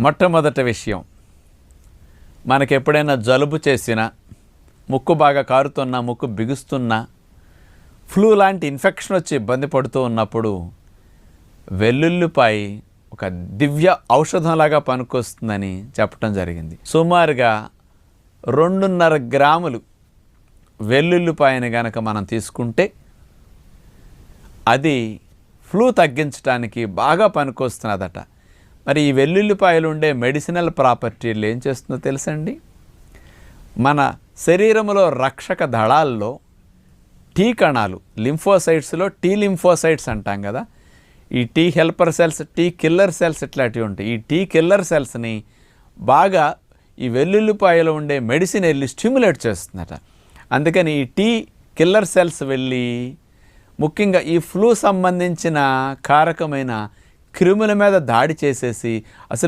మొట్టమొదటి విషయం, మనకి ఎప్పుడైనా జలుబు చేసినా, ముక్కు బాగా కారుతున్నా, ముక్కు బిగుస్తున్నా, ఫ్లూ లాంటి ఇన్ఫెక్షన్ వచ్చి ఇబ్బంది పడుతూ ఉన్నప్పుడు వెల్లుల్లిపాయ ఒక దివ్య ఔషధంలాగా పనికొస్తుందని చెప్పడం జరిగింది. సుమారుగా 2.5 గ్రాములు వెల్లుల్లిపాయని గనక మనం తీసుకుంటే అది ఫ్లూ తగ్గించడానికి బాగా పనికొస్తున్నదట. మరి ఈ వెల్లుల్లిపాయలు ఉండే మెడిసినల్ ప్రాపర్టీలు ఏం చేస్తుందో తెలుసండి? మన శరీరంలో రక్షక దళాల్లో టీ కణాలు, లింఫోసైట్స్లో టీ లింఫోసైట్స్ అంటాం కదా, ఈ T helper cells, T killer cells ఇట్లాంటివి ఉంటాయి. ఈ టీ కిల్లర్ సెల్స్ని బాగా ఈ వెల్లుల్లిపాయలో ఉండే మెడిసిన్ వెళ్ళి స్టిమ్యులేట్ చేస్తుందట. అందుకని ఈ టీ కిల్లర్ సెల్స్ వెళ్ళి ముఖ్యంగా ఈ ఫ్లూ సంబంధించిన కారకమైన క్రిముల మీద దాడి చేసేసి అసలు